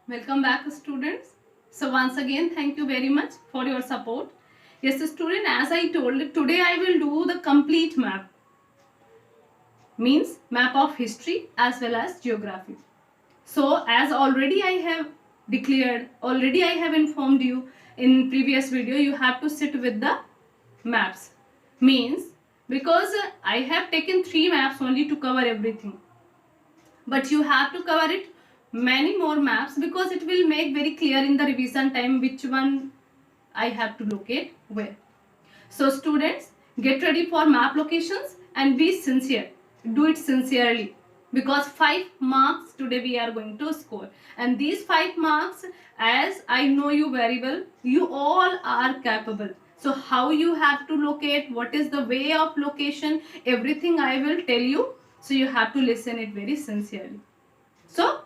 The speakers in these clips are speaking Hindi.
Welcome back, students. So once again, thank you very much for your support. Yes, student, as I told, today I will do the complete map. Means map of history as well as geography. So as already I have declared, already I have informed you in previous video, you have to sit with the maps. Means because I have taken 3 maps only to cover everything. But you have to cover it many more maps because it will make very clear in the revision time which one I have to locate where. So students, get ready for map locations and be sincere. Do it sincerely because 5 marks today we are going to score, and these 5 marks, as I know you very well, you all are capable. So how you have to locate, what is the way of location, everything I will tell you. So you have to listen it very sincerely. So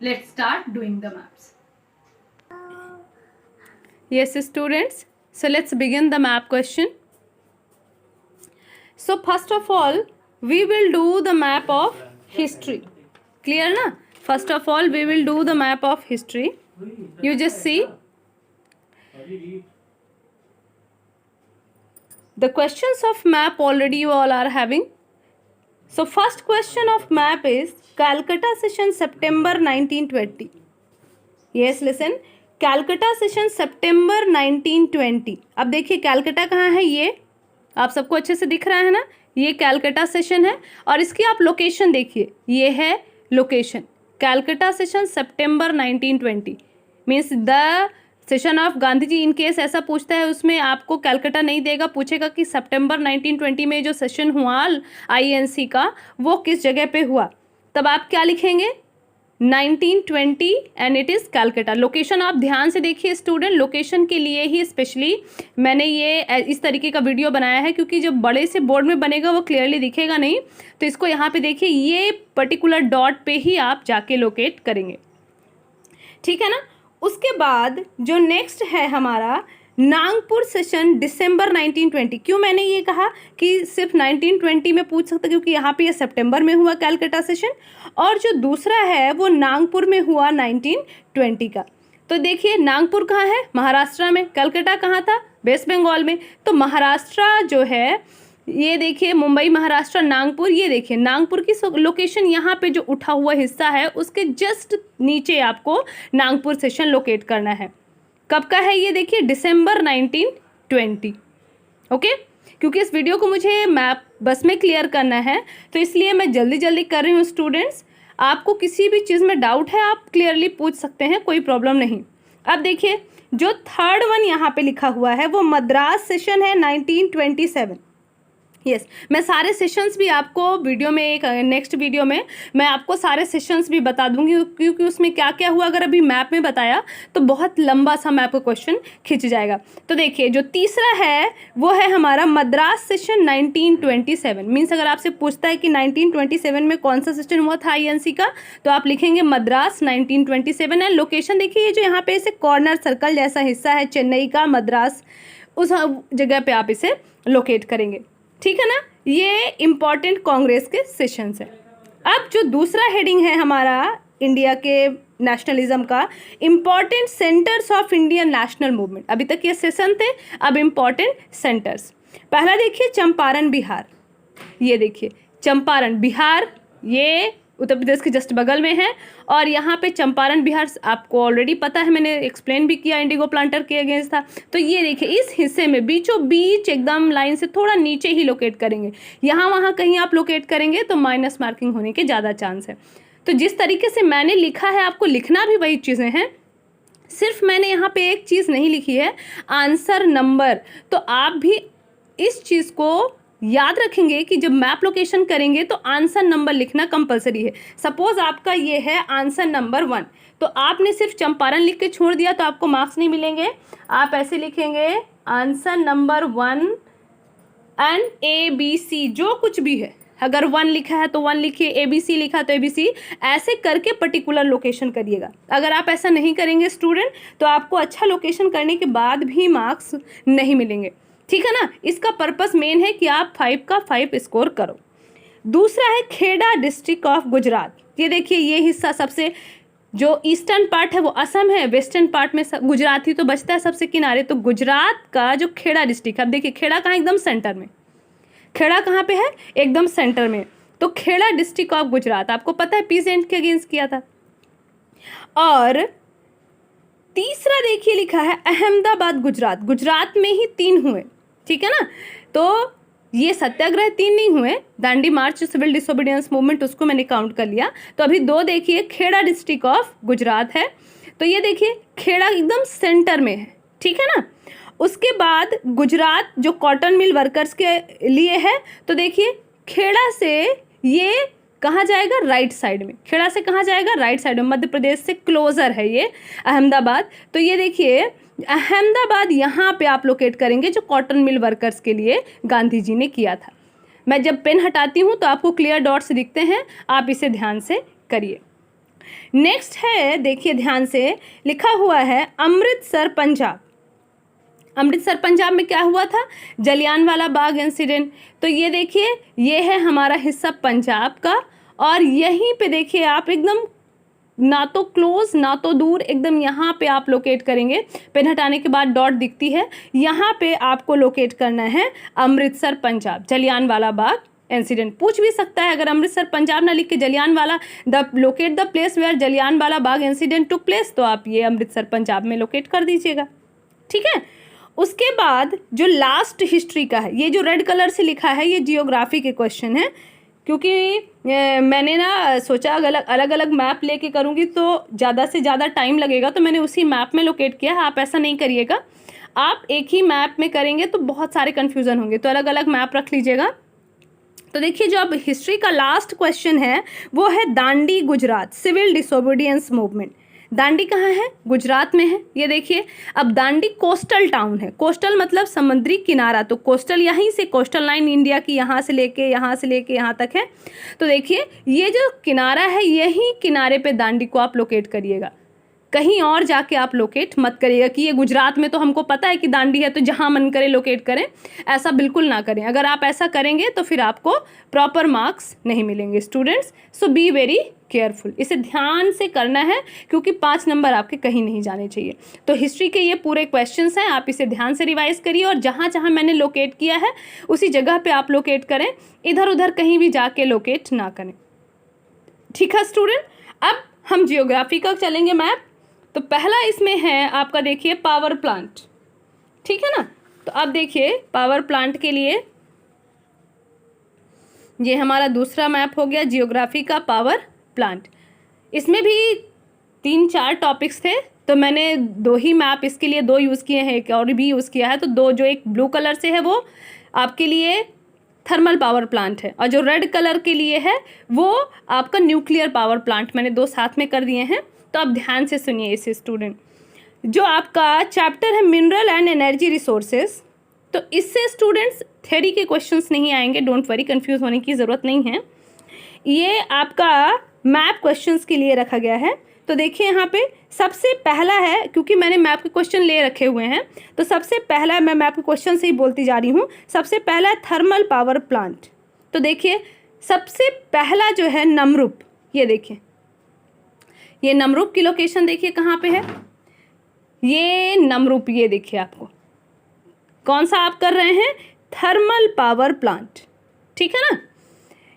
let's start doing the maps. Yes, students. So let's begin the map question. So first of all, we will do the map of history. Clear na? First of all, we will do the map of history. You just see. The questions of map already you all are having. So first question of map is Calcutta session September 1920. Yes, listen. Calcutta session September 1920. अब देखिए कैलकाटा कहाँ है, ये आप सबको अच्छे से दिख रहा है ना, ये कैलकाटा सेशन है और इसकी आप लोकेशन देखिए, ये है लोकेशन कैलकाटा सेशन सितंबर 1920 means the session of Gandhi ji. In case ऐसा पूछता है उसमें आपको कैलकाटा नहीं देगा, पूछेगा कि सितंबर 1920 में जो सेशन हुआ आईएनसी का वो किस जगह पे हुआ, तब आप क्या लिखेंगे 1920 and it is Calcutta. Location आप ध्यान से देखिए स्टूडेंट, लोकेशन के लिए ही स्पेशली मैंने ये इस तरीके का वीडियो बनाया है क्योंकि जब बड़े से बोर्ड में बनेगा वो क्लियरली दिखेगा नहीं, तो इसको यहाँ पे देखिए, ये पर्टिकुलर डॉट पे ही आप जाके लोकेट करेंगे, ठीक है ना। उसके बाद जो नेक्स्ट है हमारा नागपुर सेशन दिसंबर 1920। क्यों मैंने ये कहा कि सिर्फ 1920 में पूछ सकता, क्योंकि यहाँ पे ये सितंबर में हुआ कैलकाटा सेशन, और जो दूसरा है वो नागपुर में हुआ 1920 का। तो देखिए नागपुर कहाँ है, महाराष्ट्र में, कलकत्ता कहाँ था, वेस्ट बंगाल में। तो महाराष्ट्र जो है ये देखिए मुंबई महाराष्ट्र, नागपुर, ये देखिए नागपुर की लोकेशन यहाँ पे जो उठा हुआ हिस्सा है उसके जस्ट नीचे आपको नागपुर सेशन लोकेट करना है। कब का है ये देखिए, दिसंबर 1920। ओके, क्योंकि इस वीडियो को मुझे मैप बस में क्लियर करना है तो इसलिए मैं जल्दी जल्दी कर रही हूँ स्टूडेंट्स। आपको किसी भी चीज़ में डाउट है आप क्लियरली पूछ सकते हैं, कोई प्रॉब्लम नहीं। अब देखिए जो थर्ड वन यहाँ पे लिखा हुआ है वो मद्रास सेशन है 1927। यस, मैं सारे सेशंस भी आपको वीडियो में, एक नेक्स्ट वीडियो में मैं आपको सारे सेशंस भी बता दूंगी क्योंकि उसमें क्या क्या हुआ अगर अभी मैप में बताया तो बहुत लंबा सा मैप का क्वेश्चन खिंच जाएगा। तो देखिए जो तीसरा है वो है हमारा मद्रास सेशन 1927। मीन्स अगर आपसे पूछता है कि 1927 में कौन सा सेशन हुआ था आईएनसी का, तो आप लिखेंगे मद्रास 1927 है। लोकेशन देखिए, ये जो यहाँ पे इसे कॉर्नर सर्कल जैसा हिस्सा है चेन्नई का, मद्रास, उस जगह पे आप इसे लोकेट करेंगे, ठीक है ना। ये इंपॉर्टेंट कांग्रेस के सेशंस है। अब जो दूसरा हेडिंग है हमारा इंडिया के नेशनलिज्म का, important centres of Indian national movement. अभी तक ये सेशन थे, अब इंपॉर्टेंट सेंटर्स। पहला देखिए चंपारण बिहार, ये देखिए चंपारण बिहार, ये उत्तर प्रदेश के जस्ट बगल में है। और यहाँ पे चंपारण बिहार आपको ऑलरेडी पता है, मैंने एक्सप्लेन भी किया, इंडिगो प्लांटर के अगेंस्ट था। तो ये देखिए इस हिस्से में बीचों बीच एकदम लाइन से थोड़ा नीचे ही लोकेट करेंगे, यहाँ वहाँ कहीं आप लोकेट करेंगे तो माइनस मार्किंग होने के ज़्यादा चांस है। तो जिस तरीके से मैंने लिखा है आपको लिखना भी वही चीज़ें हैं, सिर्फ मैंने यहाँ पे एक चीज़ नहीं लिखी है, आंसर नंबर। तो आप भी इस चीज़ को याद रखेंगे कि जब मैप लोकेशन करेंगे तो आंसर नंबर लिखना कंपलसरी है। सपोज आपका ये है आंसर नंबर 1, तो आपने सिर्फ चंपारण लिख के छोड़ दिया तो आपको मार्क्स नहीं मिलेंगे। आप ऐसे लिखेंगे आंसर नंबर 1 एंड ABC, जो कुछ भी है, अगर 1 लिखा है तो 1 लिखिए, ABC लिखा तो ABC, ऐसे करके पर्टिकुलर लोकेशन करिएगा। अगर आप ऐसा नहीं करेंगे स्टूडेंट तो आपको अच्छा लोकेशन करने के बाद भी मार्क्स नहीं मिलेंगे, ठीक है ना। इसका पर्पस मेन है कि आप 5 का 5 स्कोर करो। दूसरा है खेड़ा डिस्ट्रिक्ट ऑफ गुजरात। ये देखिए ये हिस्सा सबसे जो ईस्टर्न पार्ट है वो असम है, वेस्टर्न पार्ट में गुजरात ही तो बचता है सबसे किनारे। तो गुजरात का जो खेड़ा डिस्ट्रिक्ट है, अब देखिए खेड़ा कहाँ, एकदम सेंटर में, खेड़ा कहाँ पे है, एकदम सेंटर में। तो खेड़ा डिस्ट्रिक्ट ऑफ गुजरात, आपको पता है पीसेंट के अगेंस्ट किया था। और तीसरा देखिए लिखा है अहमदाबाद गुजरात, गुजरात में ही 3 हुए, ठीक है ना। तो ये सत्याग्रह 3 नहीं हुए, दांडी मार्च सिविल डिसोबीडियंस मूवमेंट उसको मैंने काउंट कर लिया। तो अभी 2 देखिए खेड़ा डिस्ट्रिक्ट ऑफ गुजरात है, तो ये देखिए खेड़ा एकदम सेंटर में है, ठीक है ना। उसके बाद गुजरात जो कॉटन मिल वर्कर्स के लिए है, तो देखिए खेड़ा से ये कहाँ जाएगा, राइट साइड में, खेड़ा से कहाँ जाएगा, राइट साइड में, मध्य प्रदेश से क्लोजर है ये अहमदाबाद। तो ये देखिए अहमदाबाद यहाँ पे आप लोकेट करेंगे, जो कॉटन मिल वर्कर्स के लिए गांधी जी ने किया था। मैं जब पेन हटाती हूँ तो आपको क्लियर डॉट्स दिखते हैं, आप इसे ध्यान से करिए। नेक्स्ट है, देखिए ध्यान से, लिखा हुआ है अमृतसर पंजाब। अमृतसर पंजाब में क्या हुआ था, जलियांवाला बाग इंसिडेंट। तो ये देखिए ये है हमारा हिस्सा पंजाब का, और यहीं पे देखिए आप एकदम ना तो क्लोज ना तो दूर, एकदम यहाँ पे आप लोकेट करेंगे। पेन हटाने के बाद डॉट दिखती है, यहाँ पे आपको लोकेट करना है अमृतसर पंजाब, जलियांवाला बाग इंसिडेंट। पूछ भी सकता है, अगर अमृतसर पंजाब ना लिख के Jallianwala, the locate the place where Jallianwala Bagh incident took place, तो आप ये अमृतसर पंजाब में लोकेट कर दीजिएगा, ठीक है। उसके बाद जो लास्ट हिस्ट्री का है, ये जो रेड कलर से लिखा है, ये जियोग्राफी के क्वेश्चन है। क्योंकि मैंने ना सोचा अलग अलग मैप लेके करूँगी तो ज़्यादा से ज़्यादा टाइम लगेगा, तो मैंने उसी मैप में लोकेट किया। आप ऐसा नहीं करिएगा, आप एक ही मैप में करेंगे तो बहुत सारे कन्फ्यूज़न होंगे, तो अलग अलग मैप रख लीजिएगा। तो देखिए जो अब हिस्ट्री का लास्ट क्वेश्चन है वो है Dandi Gujarat civil disobedience movement. Dandi कहाँ है, गुजरात में है। ये देखिए अब दांडी कोस्टल टाउन है, कोस्टल मतलब समुद्री किनारा, तो कोस्टल यहीं से, कोस्टल लाइन इंडिया की यहाँ से लेके यहाँ तक है। तो देखिए ये जो किनारा है, यही किनारे पे दांडी को आप लोकेट करिएगा, कहीं और जाके आप लोकेट मत करिएगा कि ये गुजरात में तो हमको पता है कि दांडी है तो जहाँ मन करे लोकेट करें, ऐसा बिल्कुल ना करें। अगर आप ऐसा करेंगे तो फिर आपको प्रॉपर मार्क्स नहीं मिलेंगे students. So be very careful, इसे ध्यान से करना है क्योंकि 5 नंबर आपके कहीं नहीं जाने चाहिए। तो हिस्ट्री के ये पूरे क्वेश्चंस हैं, आप इसे ध्यान से रिवाइज करिए और जहाँ जहाँ मैंने लोकेट किया है उसी जगह पे आप लोकेट करें, इधर उधर कहीं भी जाके लोकेट ना करें, ठीक है स्टूडेंट। अब हम जियोग्राफी का चलेंगे मैप। तो पहला इसमें है आपका देखिए पावर प्लांट, ठीक है ना। तो अब देखिए पावर प्लांट के लिए ये हमारा दूसरा मैप हो गया जियोग्राफी का पावर प्लांट। इसमें भी 3-4 टॉपिक्स थे, तो मैंने 2 ही मैप इसके लिए 2 यूज़ किए हैं, एक और भी यूज़ किया है। तो 2 जो एक ब्लू कलर से है वो आपके लिए थर्मल पावर प्लांट है, और जो रेड कलर के लिए है वो आपका न्यूक्लियर पावर प्लांट, मैंने 2 साथ में कर दिए हैं। तो आप ध्यान से सुनिए इसे स्टूडेंट। जो आपका चैप्टर है मिनरल एंड एनर्जी रिसोर्सेज, तो इससे स्टूडेंट्स थ्योरी के क्वेश्चंस नहीं आएंगे, डोंट वरी, कंफ्यूज होने की ज़रूरत नहीं है। ये आपका मैप क्वेश्चंस के लिए रखा गया है। तो देखिए यहाँ पे सबसे पहला है, क्योंकि मैंने मैप के क्वेश्चन ले रखे हुए हैं, तो सबसे पहला मैं मैप के क्वेश्चन से ही बोलती जा रही हूँ। सबसे पहला है थर्मल पावर प्लांट। तो देखिए सबसे पहला जो है नमरूप, ये देखिए ये नमरूप की लोकेशन देखिए कहाँ पे है, ये नमरूप, ये देखिए आपको कौन सा आप कर रहे हैं, थर्मल पावर प्लांट, ठीक है ना।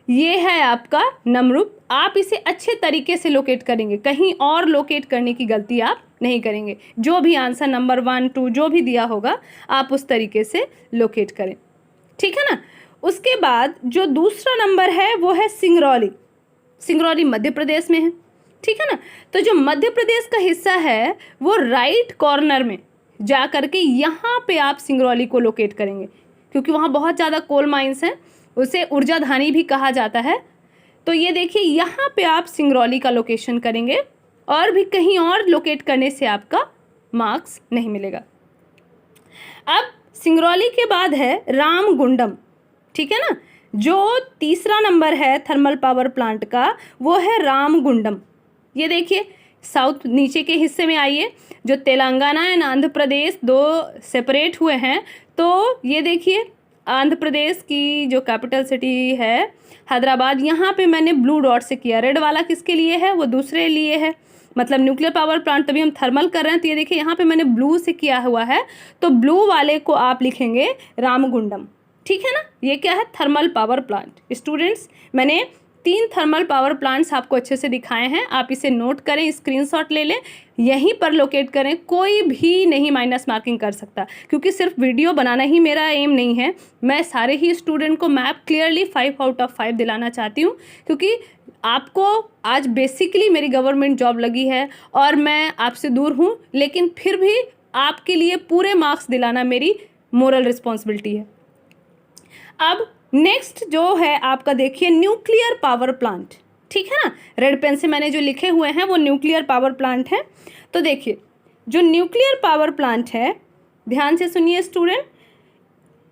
ये है आपका नमरूप, आप इसे अच्छे तरीके से लोकेट करेंगे, कहीं और लोकेट करने की गलती आप नहीं करेंगे। जो भी आंसर नंबर 1, 2 जो भी दिया होगा आप उस तरीके से लोकेट करें, ठीक है ना। उसके बाद जो दूसरा नंबर है वो है सिंगरौली। सिंगरौली मध्य प्रदेश में है, ठीक है ना। तो जो मध्य प्रदेश का हिस्सा है वो राइट कॉर्नर में जा करके यहाँ पे आप सिंगरौली को लोकेट करेंगे, क्योंकि वहाँ बहुत ज़्यादा कोल माइंस हैं, उसे ऊर्जा धानी भी कहा जाता है। तो ये देखिए यहाँ पे आप सिंगरौली का लोकेशन करेंगे, और भी कहीं और लोकेट करने से आपका मार्क्स नहीं मिलेगा। अब सिंगरौली के बाद है रामगुंडम, ठीक है ना। जो तीसरा नंबर है थर्मल पावर प्लांट का वो है रामगुंडम। ये देखिए साउथ नीचे के हिस्से में आइए, जो तेलंगाना एंड आंध्र प्रदेश 2 सेपरेट हुए हैं। तो ये देखिए आंध्र प्रदेश की जो कैपिटल सिटी है हैदराबाद, यहाँ पे मैंने ब्लू डॉट से किया, रेड वाला किसके लिए है, वो दूसरे लिए है, मतलब न्यूक्लियर पावर प्लांट, तभी हम थर्मल कर रहे हैं। तो ये देखिए यहाँ पे मैंने ब्लू से किया हुआ है, तो ब्लू वाले को आप लिखेंगे रामगुंडम, ठीक है ना। ये क्या है, थर्मल पावर प्लांट। स्टूडेंट्स, मैंने 3 थर्मल पावर प्लांट्स आपको अच्छे से दिखाए हैं, आप इसे नोट करें, स्क्रीनशॉट ले लें, यहीं पर लोकेट करें। कोई भी नहीं माइनस मार्किंग कर सकता, क्योंकि सिर्फ वीडियो बनाना ही मेरा एम नहीं है। मैं सारे ही स्टूडेंट को मैप क्लियरली 5 आउट ऑफ 5 दिलाना चाहती हूँ, क्योंकि आपको आज बेसिकली मेरी गवर्नमेंट जॉब लगी है और मैं आपसे दूर हूँ, लेकिन फिर भी आपके लिए पूरे मार्क्स दिलाना मेरी मोरल रिस्पॉन्सिबिलिटी है। अब नेक्स्ट जो है आपका देखिए न्यूक्लियर पावर प्लांट, ठीक है ना। रेड पेन से मैंने जो लिखे हुए हैं वो न्यूक्लियर पावर प्लांट है। तो देखिए जो न्यूक्लियर पावर प्लांट है, ध्यान से सुनिए स्टूडेंट,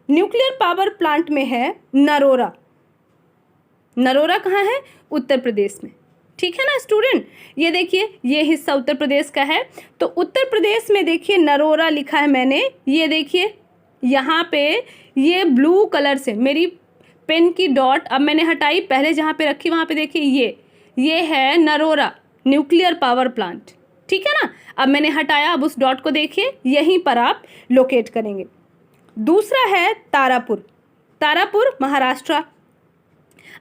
न्यूक्लियर पावर प्लांट में है नरोरा। नरोरा कहाँ है, उत्तर प्रदेश में, ठीक है ना स्टूडेंट। ये देखिए ये हिस्सा उत्तर प्रदेश का है, तो उत्तर प्रदेश में देखिए नरोरा लिखा है मैंने। ये देखिए यहाँ पे ये ब्लू कलर से मेरी पेन की डॉट अब मैंने हटाई, पहले जहाँ पे रखी वहाँ पे देखिए ये है नरोरा न्यूक्लियर पावर प्लांट, ठीक है ना। अब मैंने हटाया, अब उस डॉट को देखिए, यहीं पर आप लोकेट करेंगे। दूसरा है तारापुर, तारापुर महाराष्ट्र।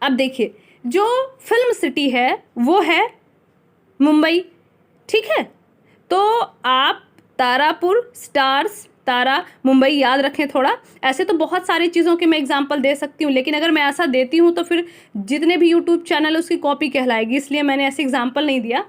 अब देखिए जो फिल्म सिटी है वो है मुंबई, ठीक है। तो आप तारापुर, स्टार्स, तारा, मुंबई याद रखें थोड़ा। ऐसे तो बहुत सारी चीज़ों के मैं एग्जांपल दे सकती हूँ, लेकिन अगर मैं ऐसा देती हूँ तो फिर जितने भी यूट्यूब चैनल उसकी कॉपी कहलाएगी, इसलिए मैंने ऐसे एग्जांपल नहीं दिया।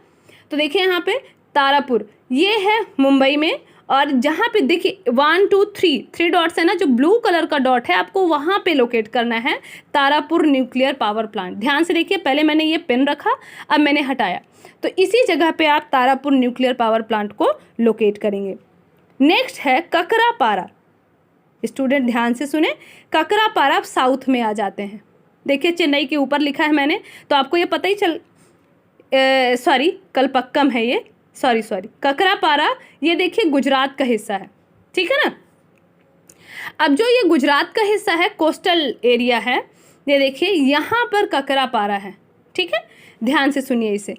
तो देखिए यहाँ पे तारापुर ये है मुंबई में, और जहाँ पे देखिए 1 2 3 डॉट्स है ना, जो ब्लू कलर का डॉट है आपको वहाँ पे लोकेट करना है तारापुर न्यूक्लियर पावर प्लांट। ध्यान से देखिए, पहले मैंने ये पेन रखा, अब मैंने हटाया, तो इसी जगह पे आप तारापुर न्यूक्लियर पावर प्लांट को लोकेट करेंगे। नेक्स्ट है ककरापारा। स्टूडेंट ध्यान से सुने, ककरापारा आप साउथ में आ जाते हैं। देखिए चेन्नई के ऊपर लिखा है मैंने, तो आपको ये पता ही सॉरी कलपक्कम है ये, सॉरी ककरापारा ये देखिए गुजरात का हिस्सा है, ठीक है ना। अब जो ये गुजरात का हिस्सा है, कोस्टल एरिया है, ये देखिए यहाँ पर ककरापारा है, ठीक है। ध्यान से सुनिए इसे,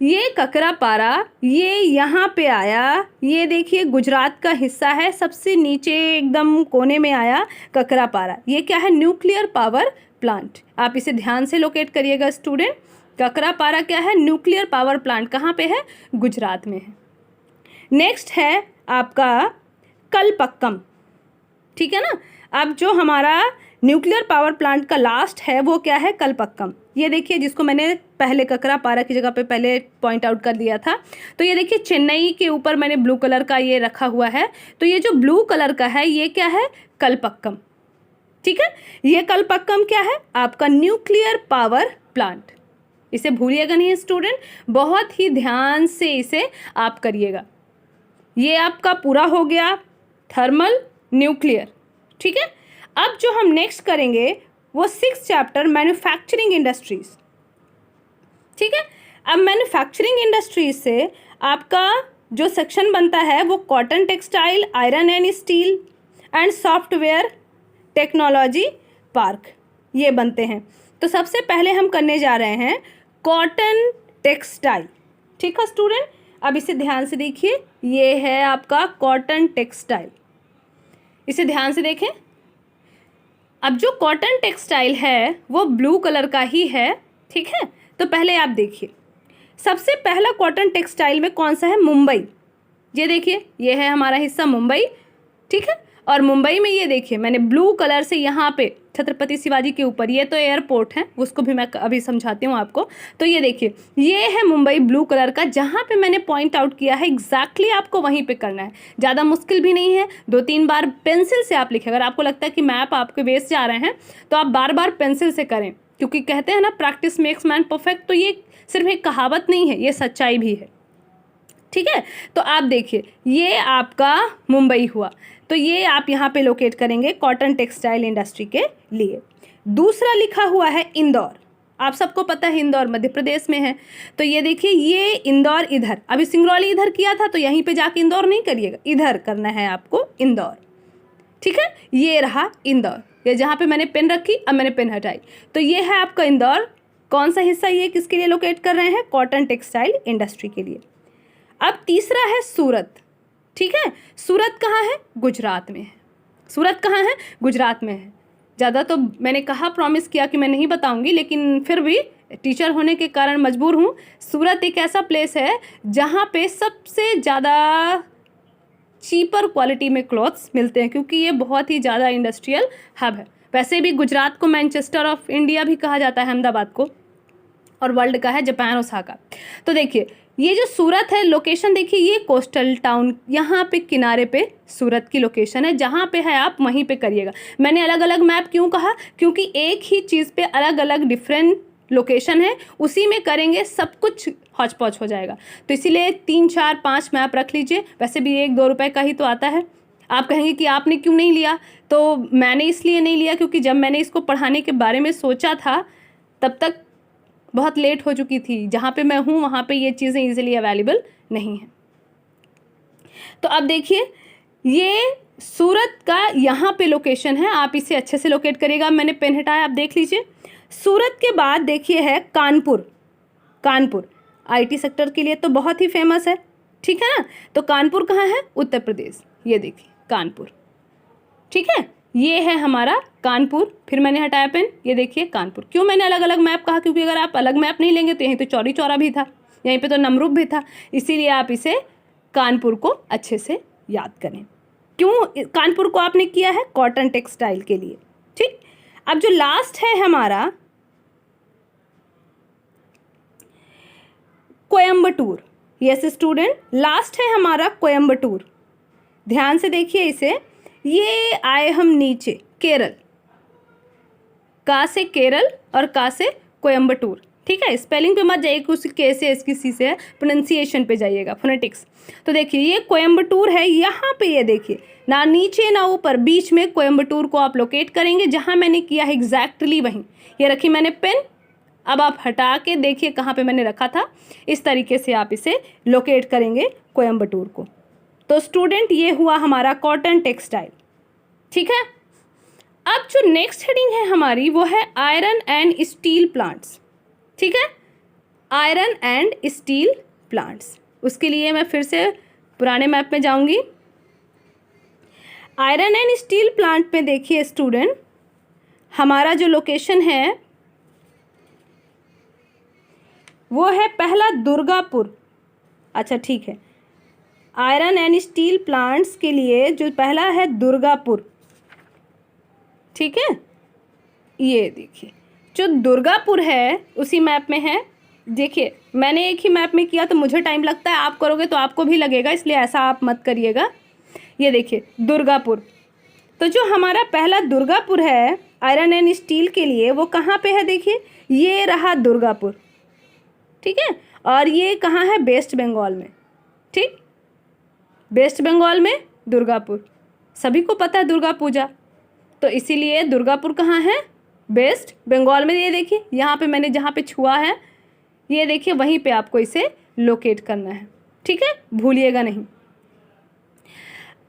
ये ककरापारा ये यहाँ पे आया, ये देखिए गुजरात का हिस्सा है, सबसे नीचे एकदम कोने में आया ककरापारा। ये क्या है, न्यूक्लियर पावर प्लांट। आप इसे ध्यान से लोकेट करिएगा स्टूडेंट। ककरापारा क्या है, न्यूक्लियर पावर प्लांट कहाँ पे है, गुजरात में है। नेक्स्ट है आपका कलपक्कम, ठीक है ना। अब जो हमारा न्यूक्लियर पावर प्लांट का लास्ट है वो क्या है, कलपक्कम। ये देखिए जिसको मैंने पहले ककरापारा की जगह पे पहले पॉइंट आउट कर दिया था। तो ये देखिए चेन्नई के ऊपर मैंने ब्लू कलर का ये रखा हुआ है, तो ये जो ब्लू कलर का है ये क्या है, कलपक्कम, ठीक है। ये कलपक्कम क्या है, आपका न्यूक्लियर पावर प्लांट। इसे भूलिएगा नहीं स्टूडेंट, बहुत ही ध्यान से इसे आप करिएगा। ये आपका पूरा हो गया थर्मल न्यूक्लियर, ठीक है। अब जो हम नेक्स्ट करेंगे वो 6th चैप्टर मैन्युफैक्चरिंग इंडस्ट्रीज, ठीक है। अब मैन्युफैक्चरिंग इंडस्ट्रीज से आपका जो सेक्शन बनता है वो cotton textile, iron and steel and software technology park, ये बनते हैं। तो सबसे पहले हम करने जा रहे हैं कॉटन टेक्सटाइल, ठीक है स्टूडेंट। अब इसे ध्यान से देखिए, ये है आपका कॉटन टेक्सटाइल, इसे ध्यान से देखें। अब जो कॉटन टेक्सटाइल है वो ब्लू कलर का ही है, ठीक है। तो पहले आप देखिए, सबसे पहला कॉटन टेक्सटाइल में कौन सा है, मुंबई। ये देखिए ये है हमारा हिस्सा मुंबई, ठीक है। और मुंबई में ये देखिए मैंने ब्लू कलर से यहाँ पे छत्रपति शिवाजी के ऊपर, ये तो एयरपोर्ट है, उसको भी मैं अभी समझाती हूँ आपको। तो ये देखिए ये है मुंबई ब्लू कलर का, जहाँ पे मैंने पॉइंट आउट किया है एग्जैक्टली आपको वहीं पे करना है। ज़्यादा मुश्किल भी नहीं है, 2-3 बार पेंसिल से आप लिखें। अगर आपको लगता है कि मैप आपके वेस्ट जा रहे हैं तो आप बार बार पेंसिल से करें, क्योंकि कहते हैं ना प्रैक्टिस मेक्स मैन परफेक्ट। तो ये सिर्फ एक कहावत नहीं है, ये सच्चाई भी है, ठीक है। तो आप देखिए ये आपका मुंबई हुआ, तो ये आप यहाँ पे लोकेट करेंगे कॉटन टेक्सटाइल इंडस्ट्री के लिए। दूसरा लिखा हुआ है इंदौर, आप सबको पता है इंदौर मध्य प्रदेश में है। तो ये देखिए ये इंदौर इधर, अभी सिंगरौली इधर किया था, तो यहीं पे जाके इंदौर नहीं करिएगा, इधर करना है आपको इंदौर, ठीक है। ये रहा इंदौर, ये जहाँ पे मैंने पेन रखी, अब मैंने पेन हटाई, तो ये है आपका इंदौर। कौन सा हिस्सा, ये किसके लिए लोकेट कर रहे हैं, कॉटन टेक्सटाइल इंडस्ट्री के लिए। अब तीसरा है सूरत। ठीक है, सूरत कहाँ है? गुजरात में है। सूरत कहाँ है? गुजरात में है। ज़्यादा तो मैंने कहा, प्रॉमिस किया कि मैं नहीं बताऊंगी, लेकिन फिर भी टीचर होने के कारण मजबूर हूँ। सूरत एक ऐसा प्लेस है जहाँ पे सबसे ज़्यादा चीपर क्वालिटी में क्लॉथ्स मिलते हैं, क्योंकि ये बहुत ही ज़्यादा इंडस्ट्रियल हब है। वैसे भी गुजरात को मैनचेस्टर ऑफ इंडिया भी कहा जाता है, अहमदाबाद को, और वर्ल्ड का है जापान ओसाका। तो देखिए ये जो सूरत है, लोकेशन देखिए, ये कोस्टल टाउन, यहाँ पे किनारे पे सूरत की लोकेशन है। जहाँ पे है आप वहीं पे करिएगा। मैंने अलग अलग मैप क्यों कहा? क्योंकि एक ही चीज़ पे अलग अलग डिफरेंट लोकेशन है, उसी में करेंगे सब कुछ हौच पौच हो जाएगा। तो इसीलिए 3 4 5 मैप रख लीजिए। वैसे भी 1-2 रुपए का ही तो आता है। आप कहेंगे कि आपने क्यों नहीं लिया, तो मैंने इसलिए नहीं लिया क्योंकि जब मैंने इसको पढ़ाने के बारे में सोचा था तब तक बहुत लेट हो चुकी थी। जहाँ पे मैं हूँ वहाँ पे ये चीज़ें ईजिली अवेलेबल नहीं हैं। तो अब देखिए ये सूरत का यहाँ पे लोकेशन है, आप इसे अच्छे से लोकेट करिएगा। मैंने पेन हटाया, आप देख लीजिए। सूरत के बाद देखिए है कानपुर। कानपुर आईटी सेक्टर के लिए तो बहुत ही फेमस है, ठीक है ना। तो कानपुर कहाँ है? उत्तर प्रदेश। ये देखिए कानपुर, ठीक है, ये है हमारा कानपुर। फिर मैंने हटाया पेन, ये देखिए कानपुर। क्यों मैंने अलग अलग मैप कहा? क्योंकि अगर आप अलग मैप नहीं लेंगे तो यहीं तो चौरी चौरा भी था, यहीं पे तो नमरूप भी था, इसीलिए आप इसे कानपुर को अच्छे से याद करें। क्यों कानपुर को आपने किया है? कॉटन टेक्सटाइल के लिए, ठीक। अब जो लास्ट है हमारा कोयम्बटूर। यस स्टूडेंट, लास्ट है हमारा कोयम्बटूर। ध्यान से देखिए इसे। ये आए हम नीचे केरल, का से केरल और का से कोयम्बटूर, ठीक है। स्पेलिंग पे मत जाइए, कुछ के से इसकी सी से है, प्रोनाउंसिएशन पे जाइएगा, फोनेटिक्स। तो देखिए ये कोयम्बटूर है। यहाँ पे ये देखिए ना नीचे ना ऊपर, बीच में कोयम्बटूर को आप लोकेट करेंगे। जहाँ मैंने किया है एग्जैक्टली वहीं, ये रखी मैंने पेन। अब आप हटा के देखिए कहाँ पे मैंने रखा था। इस तरीके से आप इसे लोकेट करेंगे कोयम्बटूर को। तो स्टूडेंट ये हुआ हमारा कॉटन टेक्सटाइल, ठीक है। अब जो नेक्स्ट हेडिंग है हमारी वो है आयरन एंड स्टील प्लांट्स, ठीक है। आयरन एंड स्टील प्लांट्स, उसके लिए मैं फिर से पुराने मैप में जाऊंगी। आयरन एंड स्टील प्लांट में देखिए स्टूडेंट, हमारा जो लोकेशन है वो है पहला दुर्गापुर। अच्छा ठीक है, आयरन एंड स्टील प्लांट्स के लिए जो पहला है दुर्गापुर, ठीक है। ये देखिए जो दुर्गापुर है उसी मैप में है। देखिए मैंने एक ही मैप में किया तो मुझे टाइम लगता है, आप करोगे तो आपको भी लगेगा, इसलिए ऐसा आप मत करिएगा। ये देखिए दुर्गापुर, तो जो हमारा पहला दुर्गापुर है आयरन एंड स्टील के लिए वो कहाँ पे है? देखिए ये रहा दुर्गापुर, ठीक है। और ये कहाँ है? वेस्ट बंगाल में, ठीक। वेस्ट बंगाल में दुर्गापुर, सभी को पता है दुर्गा पूजा, तो इसीलिए दुर्गापुर कहाँ है? वेस्ट बंगाल में। ये देखिए यहाँ पे मैंने जहाँ पे छुआ है, ये देखिए वहीं पे आपको इसे लोकेट करना है, ठीक है, भूलिएगा नहीं।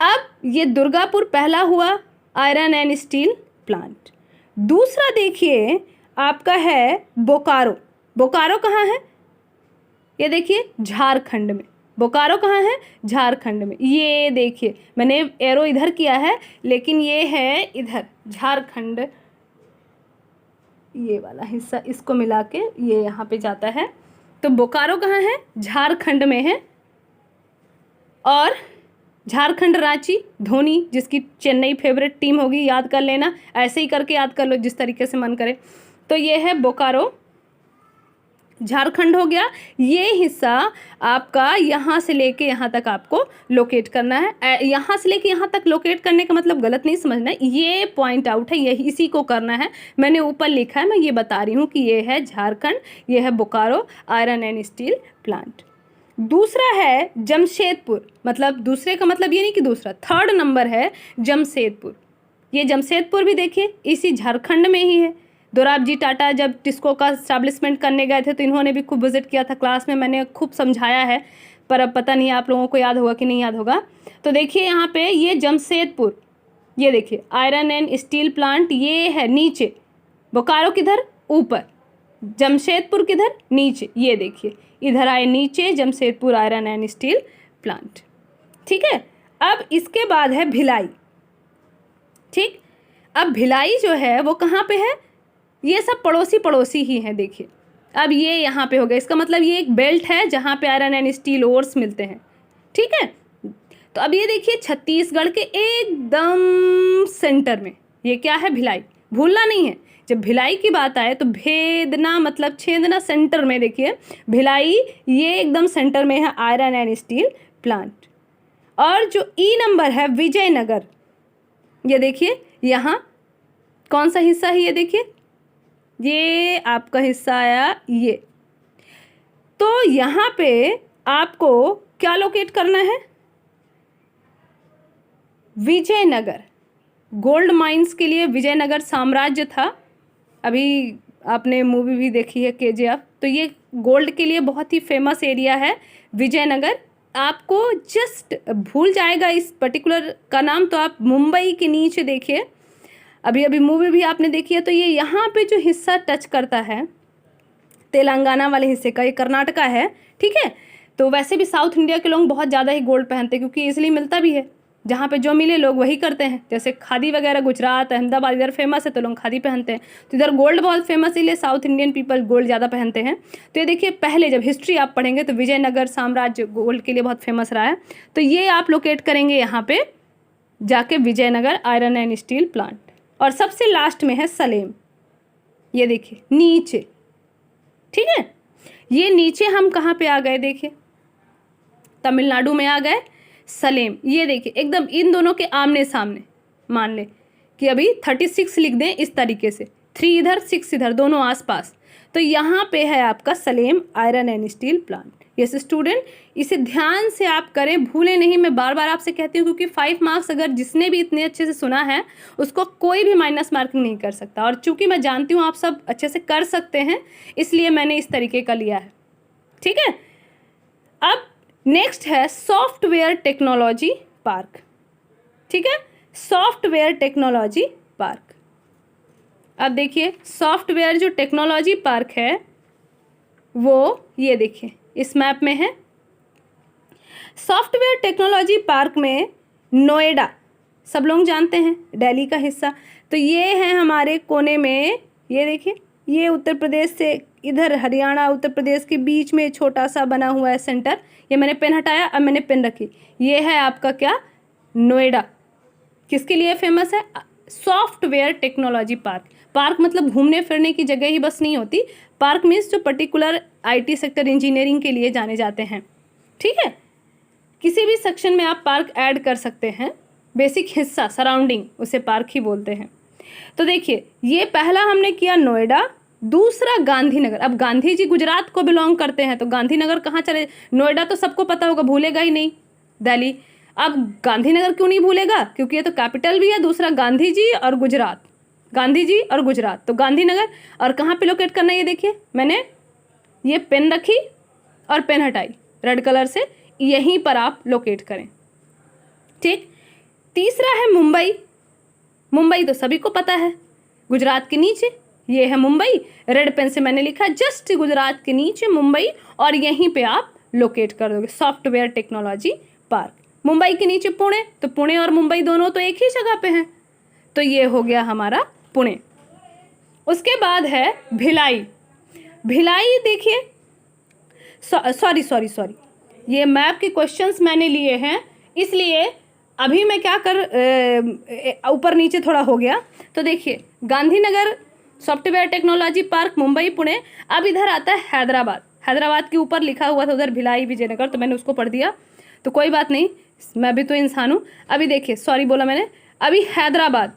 अब ये दुर्गापुर पहला हुआ आयरन एंड स्टील प्लांट। दूसरा देखिए आपका है बोकारो। बोकारो कहाँ है? ये देखिए झारखंड में। बोकारो कहाँ है? झारखंड में। ये देखिए मैंने एरो इधर किया है, लेकिन ये है इधर झारखंड, ये वाला हिस्सा इसको मिला के ये यहाँ पे जाता है। तो बोकारो कहाँ है? झारखंड में है। और झारखंड रांची, धोनी जिसकी चेन्नई फेवरेट टीम होगी, याद कर लेना, ऐसे ही करके याद कर लो जिस तरीके से मन करे। तो ये है बोकारो, झारखंड हो गया। ये हिस्सा आपका यहाँ से लेके यहाँ तक आपको लोकेट करना है। यहाँ से लेके यहाँ तक लोकेट करने का मतलब गलत नहीं समझना, ये पॉइंट आउट है, यही इसी को करना है। मैंने ऊपर लिखा है, मैं ये बता रही हूँ कि ये है झारखंड, ये है Bokaro iron and steel plant. दूसरा है जमशेदपुर, मतलब दूसरे का मतलब ये नहीं कि दूसरा, थर्ड नंबर है जमशेदपुर। ये जमशेदपुर भी देखिए इसी झारखंड में ही है। दोराबजी टाटा जब टिस्को का स्टैब्लिशमेंट करने गए थे तो इन्होंने भी खूब विजिट किया था, क्लास में मैंने खूब समझाया है, पर अब पता नहीं आप लोगों को याद होगा कि नहीं याद होगा। तो देखिए यहाँ पे ये जमशेदपुर, ये देखिए आयरन एंड स्टील प्लांट, ये है नीचे, बोकारो किधर? ऊपर, जमशेदपुर किधर, नीचे, ये देखिए इधर आए नीचे, Jamshedpur iron and steel plant. ठीक है, अब इसके बाद है भिलाई। ठीक, अब भिलाई जो है वो कहाँ पे है, ये सब पड़ोसी पड़ोसी ही हैं। देखिए अब ये यहाँ पे हो गया, इसका मतलब ये एक बेल्ट है जहाँ पे आयरन एंड स्टील ओर्स मिलते हैं। ठीक है, तो अब ये देखिए छत्तीसगढ़ के एकदम सेंटर में ये क्या है, भिलाई। भूलना नहीं है, जब भिलाई की बात आए तो भेदना मतलब छेदना, सेंटर में देखिए भिलाई, ये एकदम सेंटर में है आयरन एंड स्टील प्लांट। और जो ई नंबर है विजयनगर, ये देखिए यहाँ कौन सा हिस्सा है, ये देखिए ये आपका हिस्सा आया ये। तो यहाँ पे आपको क्या लोकेट करना है, विजयनगर। गोल्ड माइंस के लिए विजयनगर साम्राज्य था, अभी आपने मूवी भी देखी है KGF, तो ये गोल्ड के लिए बहुत ही फेमस एरिया है विजयनगर। आपको जस्ट भूल जाएगा इस पर्टिकुलर का नाम, तो आप मुंबई के नीचे देखिए, अभी अभी मूवी भी आपने देखी है, तो ये यहाँ पे जो हिस्सा टच करता है तेलंगाना वाले हिस्से का, ये कर्नाटका है। ठीक है, तो वैसे भी साउथ इंडिया के लोग बहुत ज़्यादा ही गोल्ड पहनते हैं क्योंकि इसलिए मिलता भी है, जहाँ पे जो मिले लोग वही करते हैं। जैसे खादी वगैरह गुजरात अहमदाबाद इधर फेमस है तो लोग खादी पहनते हैं, तो इधर गोल्ड बहुत फेमस है, इसलिए साउथ इंडियन पीपल गोल्ड ज़्यादा पहनते हैं। तो ये देखिए पहले जब हिस्ट्री आप पढ़ेंगे तो विजयनगर साम्राज्य गोल्ड के लिए बहुत फेमस रहा है, तो ये आप लोकेट करेंगे यहाँ पे जाके Vijayanagar iron and steel plant. और सबसे लास्ट में है सलेम, ये देखिए नीचे। ठीक है, ये नीचे हम कहाँ पे आ गए, देखिए तमिलनाडु में आ गए, सलेम। ये देखिए एकदम इन दोनों के आमने सामने, मान ले कि अभी 36 लिख दें इस तरीके से, 3 इधर 6 इधर, दोनों आसपास, तो यहाँ पे है आपका Salem iron and steel plant. Yes student, इसे ध्यान से आप करें, भूलें नहीं। मैं बार बार आपसे कहती हूँ क्योंकि 5 मार्क्स अगर जिसने भी इतने अच्छे से सुना है उसको कोई भी माइनस मार्किंग नहीं कर सकता, और चूंकि मैं जानती हूँ आप सब अच्छे से कर सकते हैं इसलिए मैंने इस तरीके का लिया है। ठीक है, अब नेक्स्ट है सॉफ्टवेयर टेक्नोलॉजी पार्क। ठीक है, सॉफ्टवेयर टेक्नोलॉजी पार्क। अब देखिए सॉफ्टवेयर जो टेक्नोलॉजी पार्क है वो ये देखिए इस मैप में है। सॉफ्टवेयर टेक्नोलॉजी पार्क में नोएडा सब लोग जानते हैं, दिल्ली का हिस्सा, तो ये है हमारे कोने में। ये देखिए ये उत्तर प्रदेश से इधर हरियाणा उत्तर प्रदेश के बीच में छोटा सा बना हुआ है सेंटर। ये मैंने पेन हटाया, अब मैंने पेन रखी। ये है आपका क्या, नोएडा। किसके लिए फेमस है, सॉफ्टवेयर टेक्नोलॉजी पार्क। पार्क मतलब घूमने फिरने की जगह ही बस नहीं होती, पार्क मीन्स जो पर्टिकुलर IT सेक्टर इंजीनियरिंग के लिए जाने जाते हैं। ठीक है, किसी भी सेक्शन में आप पार्क ऐड कर सकते हैं, बेसिक हिस्सा सराउंडिंग उसे पार्क ही बोलते हैं। तो देखिए ये पहला हमने किया नोएडा, दूसरा गांधीनगर। अब गांधी जी गुजरात को बिलोंग करते हैं तो गांधीनगर कहाँ चले, नोएडा तो सबको पता होगा, भूलेगा ही नहीं, दिल्ली। अब गांधीनगर क्यों नहीं भूलेगा, क्योंकि ये तो कैपिटल भी है, दूसरा गांधी जी और गुजरात, गांधी जी और गुजरात, तो गांधीनगर। और कहाँ पे लोकेट करना है, ये देखिए मैंने ये पेन रखी और पेन हटाई रेड कलर से, यहीं पर आप लोकेट करें। ठीक, तीसरा है मुंबई। मुंबई तो सभी को पता है, गुजरात के नीचे ये है मुंबई, रेड पेन से मैंने लिखा जस्ट गुजरात के नीचे मुंबई, और यहीं पे आप लोकेट कर दोगे सॉफ्टवेयर टेक्नोलॉजी पार्क। मुंबई के नीचे पुणे, तो पुणे और मुंबई दोनों तो एक ही जगह पे हैं, तो ये हो गया हमारा पुणे। उसके बाद है भिलाई। भिलाई देखिए, सॉरी ये मैप के क्वेश्चंस मैंने लिए हैं, इसलिए अभी मैं क्या कर ऊपर नीचे थोड़ा हो गया। तो देखिए Gandhinagar, software technology park, Mumbai, Pune. अब इधर आता है हैदराबाद। हैदराबाद के ऊपर लिखा हुआ था उधर भिलाई विजयनगर, तो मैंने उसको पढ़ दिया, तो कोई बात नहीं, मैं भी तो इंसान हूँ। अभी देखिए सॉरी बोला मैंने, अभी हैदराबाद।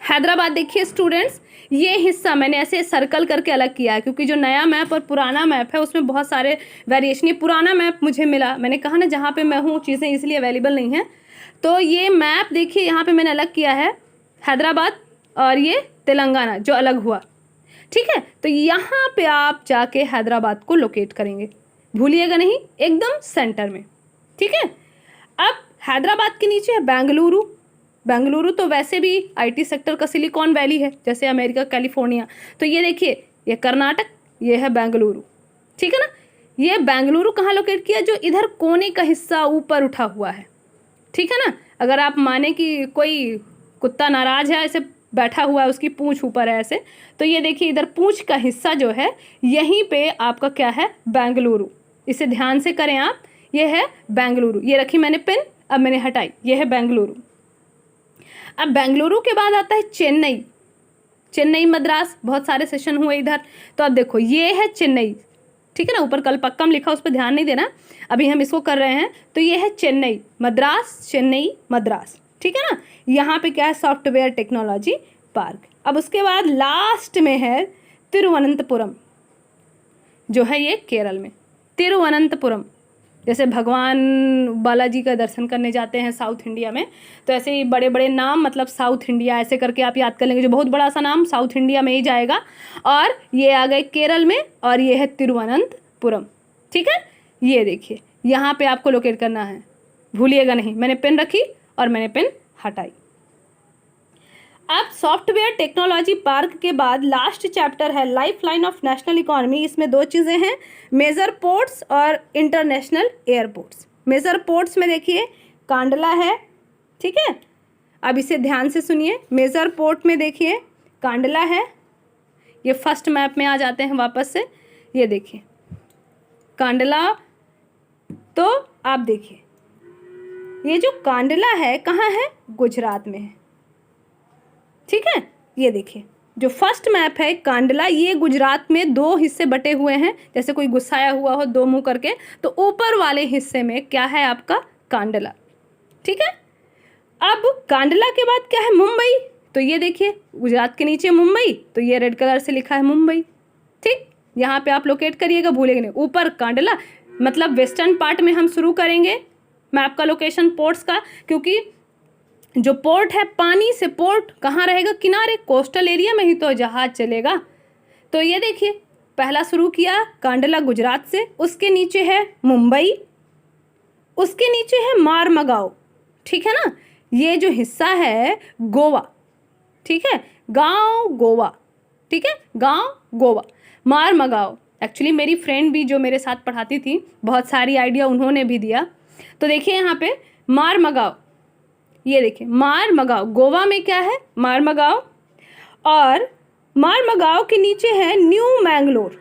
हैदराबाद देखिए स्टूडेंट्स, ये हिस्सा मैंने ऐसे सर्कल करके अलग किया है क्योंकि जो नया मैप और पुराना मैप है उसमें बहुत सारे वेरिएशन। ये पुराना मैप मुझे मिला, मैंने कहा ना जहाँ पे मैं हूँ चीज़ें इसलिए अवेलेबल नहीं हैं, तो ये मैप देखिए यहाँ पे मैंने अलग किया है हैदराबाद और ये तेलंगाना जो अलग हुआ। ठीक है, तो यहाँ पे आप जाके हैदराबाद को लोकेट करेंगे, भूलिएगा नहीं, एकदम सेंटर में। ठीक है, अब हैदराबाद के नीचे है बेंगलुरु। बेंगलुरु तो वैसे भी IT सेक्टर का सिलिकॉन वैली है, जैसे अमेरिका कैलिफोर्निया। तो ये देखिए ये कर्नाटक, ये है बेंगलुरु, ठीक है ना। ये बेंगलुरु कहाँ लोकेट किया, जो इधर कोने का हिस्सा ऊपर उठा हुआ है, ठीक है ना। अगर आप माने कि कोई कुत्ता नाराज है, ऐसे बैठा हुआ है, उसकी पूंछ ऊपर है ऐसे, तो ये देखिए इधर पूंछ का हिस्सा जो है यहीं पे आपका क्या है, बेंगलुरु। इसे ध्यान से करें आप, ये है बेंगलुरु। ये रखी मैंने पेन, अब मैंने हटाई, ये है बेंगलुरु। अब बेंगलुरु के बाद आता है चेन्नई, चेन्नई मद्रास, बहुत सारे सेशन हुए इधर। तो अब देखो ये है चेन्नई, ठीक है ना, ऊपर कलपक्कम लिखा, उस पर ध्यान नहीं देना, अभी हम इसको कर रहे हैं। तो ये है चेन्नई मद्रास, चेन्नई मद्रास, ठीक है ना। यहाँ पे क्या है, सॉफ्टवेयर टेक्नोलॉजी पार्क। अब उसके बाद लास्ट में है तिरुवनंतपुरम, जो है ये केरल में, तिरुवनंतपुरम। जैसे भगवान बालाजी का दर्शन करने जाते हैं साउथ इंडिया में, तो ऐसे ही बड़े बड़े नाम, मतलब साउथ इंडिया ऐसे करके आप याद कर लेंगे, जो बहुत बड़ा सा नाम साउथ इंडिया में ही जाएगा। और ये आ गए केरल में, और ये है तिरुवनंतपुरम, ठीक है। ये देखिए यहाँ पे आपको लोकेट करना है, भूलिएगा नहीं। मैंने पेन रखी और मैंने पेन हटाई। अब सॉफ्टवेयर टेक्नोलॉजी पार्क के बाद लास्ट चैप्टर है life line of national economy. इसमें दो चीज़ें हैं, मेजर पोर्ट्स और इंटरनेशनल एयरपोर्ट्स। मेजर पोर्ट्स में देखिए कांडला है, ठीक है। अब इसे ध्यान से सुनिए, मेजर पोर्ट में देखिए कांडला है। ये फर्स्ट मैप में आ जाते हैं वापस से, ये देखिए कांडला। तो आप देखिए ये जो कांडला है कहाँ है, गुजरात में है, ठीक है। ये देखिए जो फर्स्ट मैप है कांडला, ये गुजरात में दो हिस्से बटे हुए हैं, जैसे कोई गुस्साया हुआ हो दो मुंह करके। तो ऊपर वाले हिस्से में क्या है आपका, कांडला, ठीक है। अब कांडला के बाद क्या है, मुंबई। तो ये देखिए गुजरात के नीचे मुंबई, तो ये रेड कलर से लिखा है मुंबई, ठीक। यहाँ पे आप लोकेट करिएगा, भूलेंगे नहीं। ऊपर कांडला, मतलब वेस्टर्न पार्ट में हम शुरू करेंगे मैप का लोकेशन पोर्ट्स का, क्योंकि जो पोर्ट है, पानी से पोर्ट कहाँ रहेगा, किनारे, कोस्टल एरिया में ही तो जहाज चलेगा। तो ये देखिए पहला शुरू किया कांडला गुजरात से, उसके नीचे है मुंबई, उसके नीचे है मारमगांव, ठीक है ना। ये जो हिस्सा है गोवा, ठीक है, गांव गोवा, ठीक है, गांव गोवा, मारमगांव। एक्चुअली मेरी फ्रेंड भी जो मेरे साथ पढ़ाती थी, बहुत सारी आइडिया उन्होंने भी दिया। तो देखिए यहाँ पे मारमगांव, ये देखिए मारमगांव, गोवा में क्या है, मारमगांव। और मारमगांव के नीचे है न्यू मैंगलोर।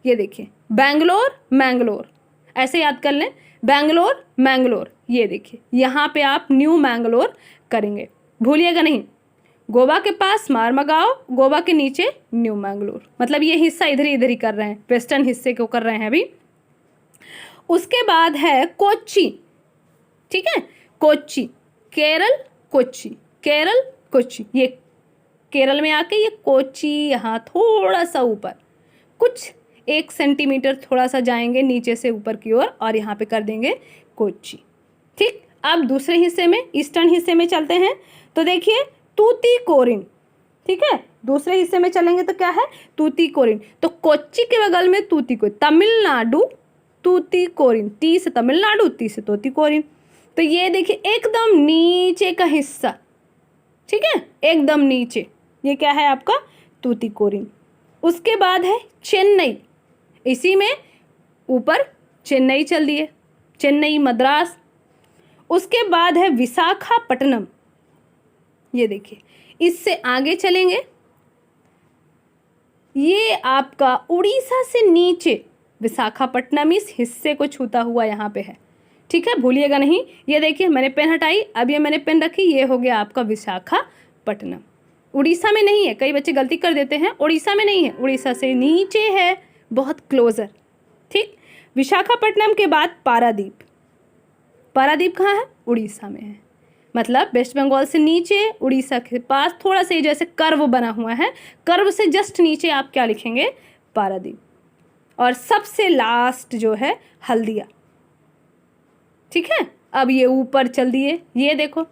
ये देखिए बैंगलोर मैंगलोर, ऐसे याद कर लें, बैंगलोर मैंगलोर। ये देखिए यहाँ पे आप न्यू मैंगलोर करेंगे, भूलिएगा नहीं। गोवा के पास मारमगांव, गोवा के नीचे न्यू मैंगलोर, मतलब ये हिस्सा इधर ही कर रहे हैं, वेस्टर्न हिस्से को कर रहे हैं अभी। उसके बाद है कोच्चि, ठीक है, कोच्चि, केरल कोच्चि, केरल कोच्चि। ये केरल में आके ये कोच्चि यहाँ थोड़ा सा ऊपर, कुछ 1 सेंटीमीटर थोड़ा सा जाएंगे नीचे से ऊपर की ओर, और यहाँ पे कर देंगे कोच्चि, ठीक। अब दूसरे हिस्से में, ईस्टर्न हिस्से में चलते हैं। तो देखिए तूतीकोरिन, ठीक है, दूसरे हिस्से में चलेंगे तो क्या है, तूतीकोरिन। तो कोच्चि के बगल में तूतीकोरिन, तमिलनाडु तूतीकोरिन, टी से तमिलनाडु, ती से तूतीकोरिन। तो ये देखिए एकदम नीचे का हिस्सा, ठीक है, एकदम नीचे, ये क्या है आपका, तूतीकोरिन। उसके बाद है चेन्नई, इसी में ऊपर चेन्नई चल दिए, चेन्नई मद्रास। उसके बाद है विशाखापट्टनम, ये देखिए इससे आगे चलेंगे, ये आपका उड़ीसा से नीचे विशाखापट्टनम इस हिस्से को छूता हुआ यहाँ पे है, ठीक है, भूलिएगा नहीं। ये देखिए मैंने पेन हटाई, अब ये मैंने पेन रखी, ये हो गया आपका विशाखापट्टनम। उड़ीसा में नहीं है, कई बच्चे गलती कर देते हैं, उड़ीसा में नहीं है, उड़ीसा से नीचे है, बहुत क्लोजर, ठीक। विशाखापट्टनम के बाद पारादीप, पारादीप कहाँ है, उड़ीसा में है, मतलब वेस्ट बंगाल से नीचे, उड़ीसा के पास, थोड़ा सा जैसे कर्व बना हुआ है, कर्व से जस्ट नीचे आप क्या लिखेंगे, पारादीप। और सबसे लास्ट जो है हल्दिया, ठीक है। अब ये ऊपर चल दिए, ये देखो,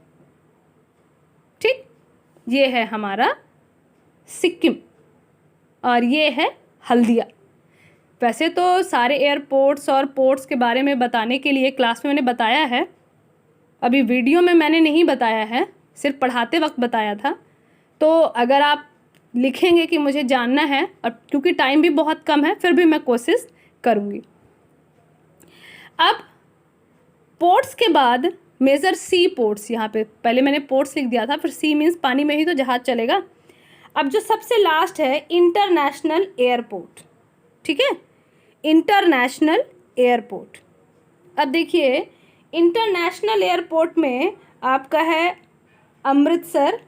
ठीक, ये है हमारा सिक्किम और ये है हल्दिया। वैसे तो सारे एयरपोर्ट्स और पोर्ट्स के बारे में बताने के लिए क्लास में मैंने बताया है, अभी वीडियो में मैंने नहीं बताया है, सिर्फ पढ़ाते वक्त बताया था। तो अगर आप लिखेंगे कि मुझे जानना है, और क्योंकि टाइम भी बहुत कम है फिर भी मैं कोशिश करूँगी। अब पोर्ट्स के बाद मेजर सी पोर्ट्स, यहाँ पे पहले मैंने पोर्ट्स लिख दिया था, फिर सी मीन्स पानी में ही तो जहाज चलेगा। अब जो सबसे लास्ट है इंटरनेशनल एयरपोर्ट, ठीक है, इंटरनेशनल एयरपोर्ट। अब देखिए इंटरनेशनल एयरपोर्ट में आपका है अमृतसर,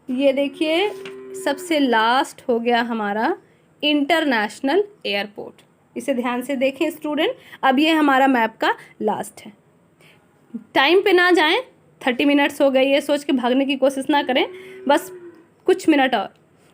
ये देखिए सबसे लास्ट हो गया हमारा इंटरनेशनल एयरपोर्ट। इसे ध्यान से देखें स्टूडेंट, अब ये हमारा मैप का लास्ट है। टाइम पे ना जाएं, 30 मिनट्स हो गए, ये सोच के भागने की कोशिश ना करें, बस कुछ मिनट और।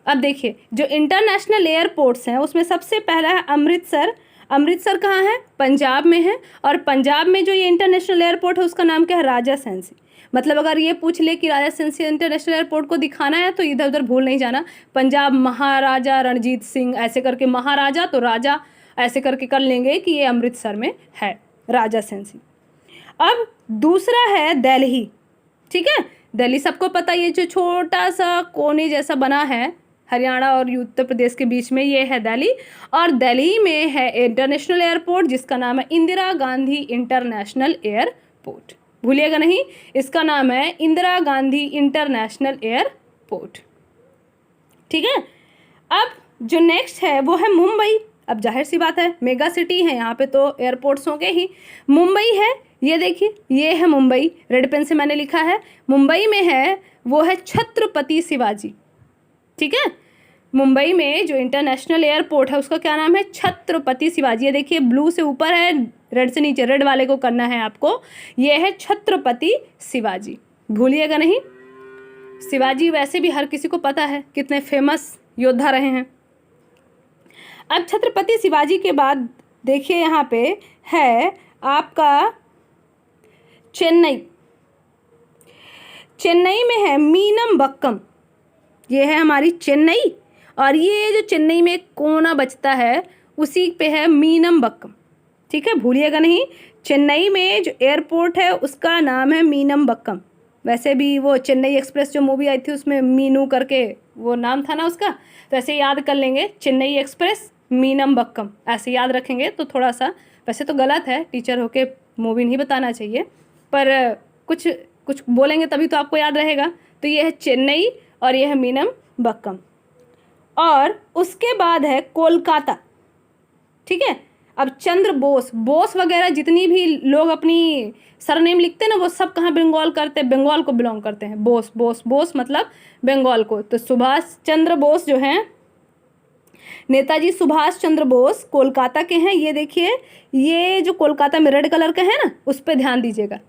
अब देखिए जो इंटरनेशनल एयरपोर्ट्स हैं उसमें सबसे पहला है अमृतसर। अमृतसर कहाँ है? पंजाब में है। और पंजाब में जो ये इंटरनेशनल एयरपोर्ट है उसका नाम क्या है? राजा सेंसी। मतलब अगर ये पूछ ले कि राजा सेंसी इंटरनेशनल एयरपोर्ट को दिखाना है तो इधर उधर भूल नहीं जाना। पंजाब महाराजा रणजीत सिंह ऐसे करके, महाराजा तो राजा ऐसे करके कर लेंगे कि ये अमृतसर में है, राजा सेंसी। अब दूसरा है दिल्ली, ठीक है, दिल्ली सबको पता, ये जो छोटा सा कोने जैसा बना है हरियाणा और उत्तर प्रदेश के बीच में, ये है दिल्ली। और दिल्ली में है इंटरनेशनल एयरपोर्ट जिसका नाम है इंदिरा गांधी इंटरनेशनल एयरपोर्ट, भूलिएगा नहीं, इसका नाम है इंदिरा गांधी इंटरनेशनल एयरपोर्ट, ठीक है। अब जो नेक्स्ट है वो है मुंबई। अब जाहिर सी बात है मेगा सिटी है, यहाँ पे तो एयरपोर्ट्स होंगे ही। मुंबई है, ये देखिए ये है मुंबई, रेड पेन से मैंने लिखा है। मुंबई में है वो है छत्रपति शिवाजी, ठीक है। मुंबई में जो इंटरनेशनल एयरपोर्ट है उसका क्या नाम है? छत्रपति शिवाजी। ये देखिए ब्लू से ऊपर है, रेड से नीचे, रेड वाले को करना है आपको, ये है छत्रपति शिवाजी, भूलिएगा नहीं। शिवाजी वैसे भी हर किसी को पता है कितने फेमस योद्धा रहे हैं। अब छत्रपति शिवाजी के बाद देखिए यहाँ पे है आपका चेन्नई। चेन्नई में है मीनमबक्कम, ये है हमारी चेन्नई। और ये जो चेन्नई में एक कोना बचता है उसी पे है मीनमबक्कम, ठीक है, भूलिएगा नहीं। चेन्नई में जो एयरपोर्ट है उसका नाम है मीनमबक्कम। वैसे भी वो चेन्नई एक्सप्रेस जो मूवी आई थी उसमें मीनू करके वो नाम था ना उसका, तो ऐसे याद कर लेंगे, चेन्नई एक्सप्रेस मीनमबक्कम, ऐसे याद रखेंगे तो थोड़ा सा, वैसे तो गलत है, टीचर होके मूवी नहीं बताना चाहिए, पर कुछ कुछ बोलेंगे तभी तो आपको याद रहेगा। तो ये है चेन्नई और ये है मीनमबक्कम। और उसके बाद है कोलकाता, ठीक है। अब चंद्र बोस, बोस वगैरह जितनी भी लोग अपनी सरनेम लिखते हैं ना वो सब कहाँ बंगाल करते हैं? बंगाल को बिलोंग करते हैं। बोस बोस बोस मतलब बंगाल को। तो सुभाष चंद्र बोस जो हैं, नेताजी सुभाष चंद्र बोस कोलकाता के हैं। ये देखिए ये जो कोलकाता में रेड कलर का है ना उस पर ध्यान दीजिएगा,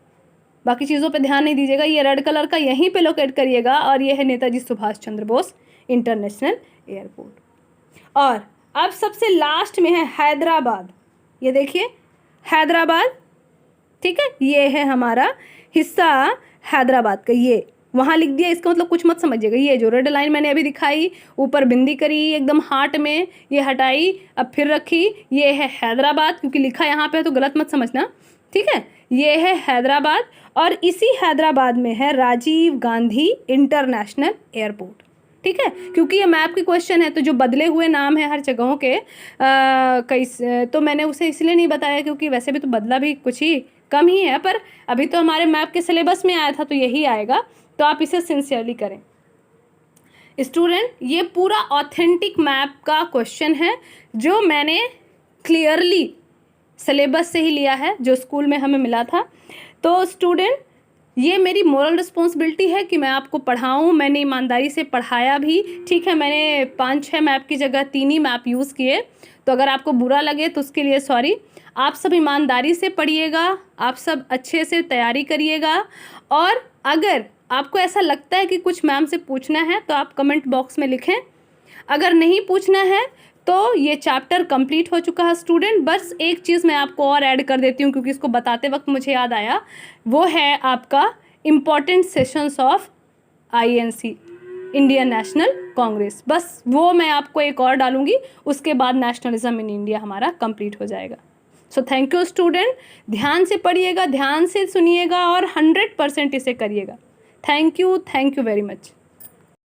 बाकी चीज़ों पे ध्यान नहीं दीजिएगा, ये रेड कलर का यहीं पे लोकेट करिएगा। और ये है नेताजी सुभाष चंद्र बोस इंटरनेशनल एयरपोर्ट। और अब सबसे लास्ट में है हैदराबाद, ये देखिए हैदराबाद, ठीक है, ये है हमारा हिस्सा हैदराबाद का, ये वहाँ लिख दिया, इसका मतलब कुछ मत समझिएगा। ये जो रेड लाइन मैंने अभी दिखाई, ऊपर बिंदी करी एकदम हार्ट में, ये हटाई अब फिर रखी, ये है हैदराबाद, क्योंकि लिखा यहाँ पे है तो गलत मत समझना, ठीक है। ये है हैदराबाद और इसी हैदराबाद में है राजीव गांधी इंटरनेशनल एयरपोर्ट, ठीक है। क्योंकि ये मैप के क्वेश्चन है तो जो बदले हुए नाम है हर जगहों के कई, तो मैंने उसे इसलिए नहीं बताया क्योंकि वैसे भी तो बदला भी कुछ ही कम ही है, पर अभी तो हमारे मैप के सिलेबस में आया था तो यही आएगा, तो आप इसे सिंसियरली करें। स्टूडेंट ये पूरा ऑथेंटिक मैप का क्वेश्चन है जो मैंने क्लियरली सिलेबस से ही लिया है, जो स्कूल में हमें मिला था। तो स्टूडेंट ये मेरी मोरल रिस्पॉन्सिबिलिटी है कि मैं आपको पढ़ाऊँ, मैंने ईमानदारी से पढ़ाया भी, ठीक है। मैंने 5-6 मैप की जगह 3 ही मैप यूज़ किए, तो अगर आपको बुरा लगे तो उसके लिए सॉरी। आप सब ईमानदारी से पढ़िएगा, आप सब अच्छे से तैयारी करिएगा। और अगर आपको ऐसा लगता है कि कुछ मैम से पूछना है तो आप कमेंट बॉक्स में लिखें, अगर नहीं पूछना है तो ये चैप्टर कंप्लीट हो चुका है स्टूडेंट। बस एक चीज़ मैं आपको और ऐड कर देती हूँ क्योंकि इसको बताते वक्त मुझे याद आया, वो है आपका important sessions of INC, Indian national Congress. बस वो मैं आपको एक और डालूंगी, उसके बाद नेशनलिज्म इन इंडिया हमारा कंप्लीट हो जाएगा। सो थैंक यू स्टूडेंट, ध्यान से पढ़िएगा, ध्यान से सुनिएगा और 100% इसे करिएगा। Thank you very much.